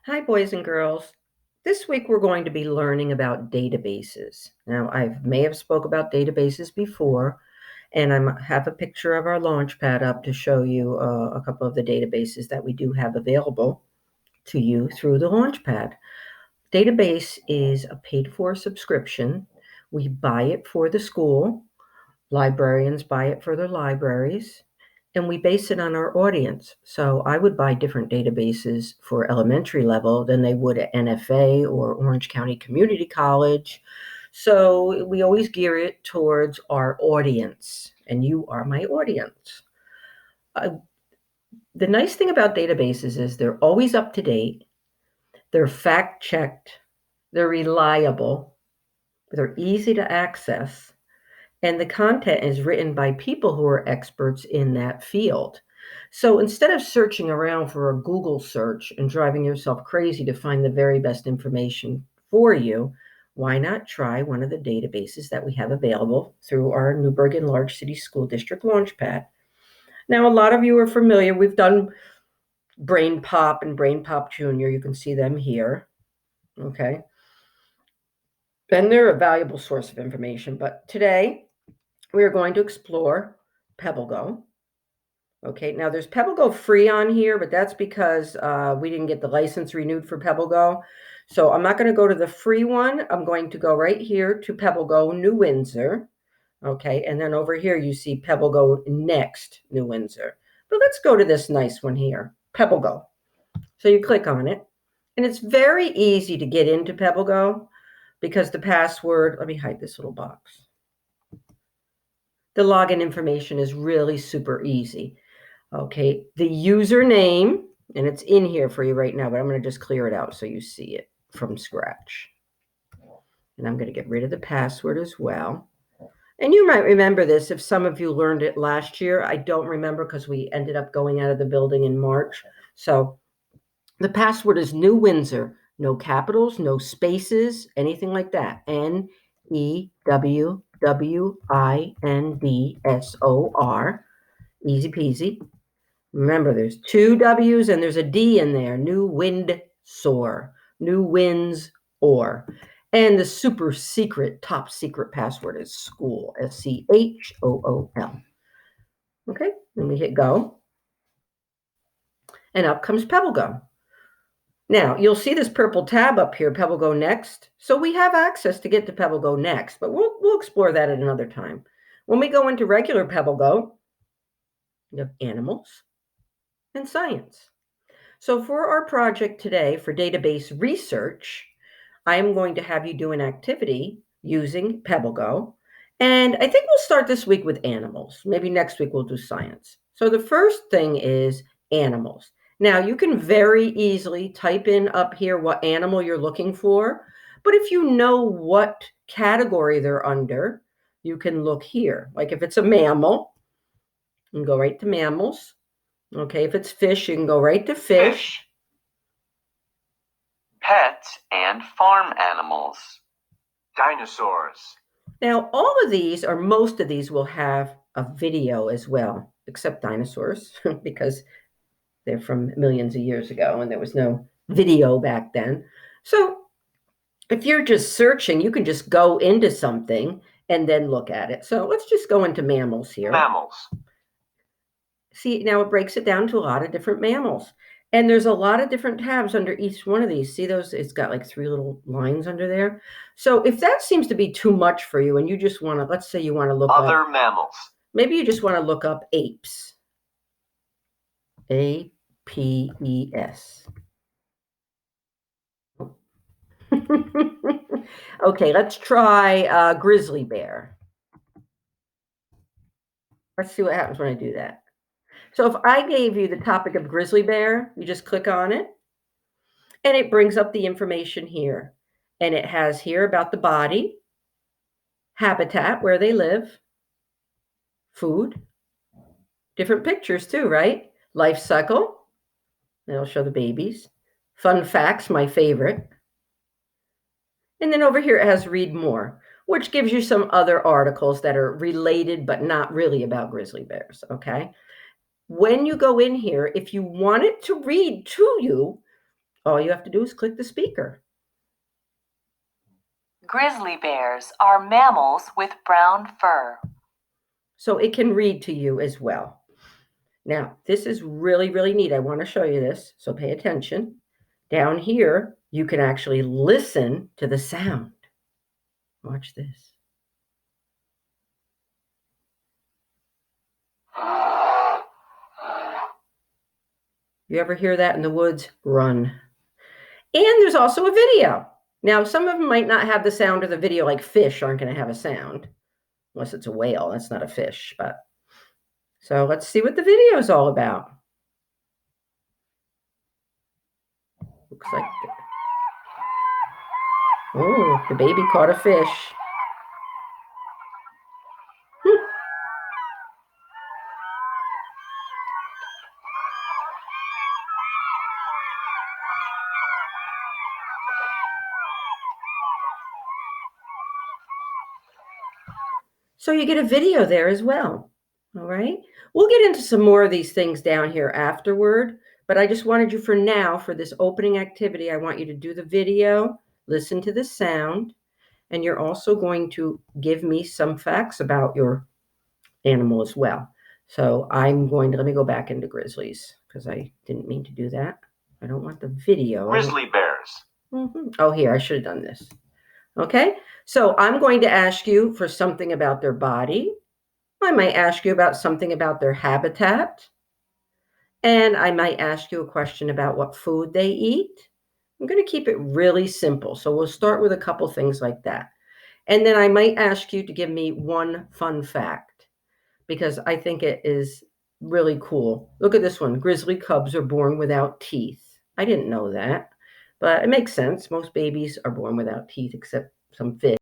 Hi, boys and girls. This week we're going to be learning about databases. Now, I may have spoke about databases before, and I have a picture of our Launchpad up to show you a couple of the databases that we do have available to you through the Launchpad. Database is a paid-for subscription. We buy it for the school. Librarians buy it for their libraries, and we base it on our audience. So I would buy different databases for elementary level than they would at NFA or Orange County Community College. So we always gear it towards our audience, and you are my audience. The nice thing about databases is they're always up to date, they're fact checked, they're reliable, they're easy to access, and the content is written by people who are experts in that field. So instead of searching around for a Google search and driving yourself crazy to find the very best information for you, why not try one of the databases that we have available through our New Bergen Large City School District Launchpad? Now, a lot of you are familiar. We've done Brain Pop and Brain Pop Junior. You can see them here. Okay. And they're a valuable source of information. But today, we are going to explore PebbleGo. Okay, now there's PebbleGo free on here, but that's because we didn't get the license renewed for PebbleGo. So I'm not going to go to the free one. I'm going to go right here to PebbleGo New Windsor. Okay, and then over here you see PebbleGo Next New Windsor. But let's go to this nice one here, PebbleGo. So you click on it, and it's very easy to get into PebbleGo because the password, let me hide this little box. The login information is really super easy. Okay, the username, and it's in here for you right now, but I'm going to just clear it out so you see it from scratch. And I'm going to get rid of the password as well. And you might remember this if some of you learned it last year. I don't remember because we ended up going out of the building in March. So the password is New Windsor. No capitals, no spaces, anything like that. NEWWINDSOR. Easy peasy. Remember, there's two W's and there's a D in there. New Windsor. New Winds or. And the super secret, top secret password is school. SCHOOL. Okay, then we hit go. And up comes PebbleGo. Now, you'll see this purple tab up here, PebbleGo Next. So we have access to get to PebbleGo Next, but we'll explore that at another time. When we go into regular PebbleGo, you have animals and science. So for our project today for database research, I am going to have you do an activity using PebbleGo. And I think we'll start this week with animals. Maybe next week we'll do science. So the first thing is animals. Now you can very easily type in up here what animal you're looking for. But if you know what category they're under, you can look here. Like if it's a mammal, you can go right to mammals. Okay, if it's fish, you can go right to fish. Pets and farm animals. Dinosaurs. Now, all of these, or most of these, will have a video as well, except dinosaurs, because they're from millions of years ago and there was no video back then. So if you're just searching, you can just go into something and then look at it. So let's just go into mammals here. Mammals. See, now it breaks it down to a lot of different mammals. And there's a lot of different tabs under each one of these. See those? It's got like 3 little lines under there. So if that seems to be too much for you and you just want to, let's say you want to look Other up mammals. Maybe you just want to look up apes. APES. Okay, let's try grizzly bear. Let's see what happens when I do that. So if I gave you the topic of grizzly bear, you just click on it, and it brings up the information here. And it has here about the body, habitat, where they live, food, different pictures too, right? Life cycle. It'll show the babies. Fun facts, my favorite. And then over here it has read more, which gives you some other articles that are related but not really about grizzly bears, okay? When you go in here, if you want it to read to you, All you have to do is click the speaker. Grizzly bears are mammals with brown fur. So it can read to you as well. Now, this is really, really neat. I want to show you this, so pay attention. Down here, you can actually listen to the sound. Watch this. You ever hear that in the woods? Run. And there's also a video. Now, some of them might not have the sound of the video, like fish aren't going to have a sound, unless it's a whale. That's not a fish, but so let's see what the video is all about. Looks like, oh, the baby caught a fish. So you get a video there as well. All right. We'll get into some more of these things down here afterward, but I just wanted you for now, for this opening activity, I want you to do the video, listen to the sound, and you're also going to give me some facts about your animal as well. So I'm going to, let me go back into grizzlies because I didn't mean to do that. I don't want the video. Grizzly bears. Oh, here, I should have done this. Okay, so I'm going to ask you for something about their body. I might ask you about something about their habitat. And I might ask you a question about what food they eat. I'm going to keep it really simple. So we'll start with a couple things like that. And then I might ask you to give me one fun fact because I think it is really cool. Look at this one. Grizzly cubs are born without teeth. I didn't know that, but it makes sense. Most babies are born without teeth except some fish.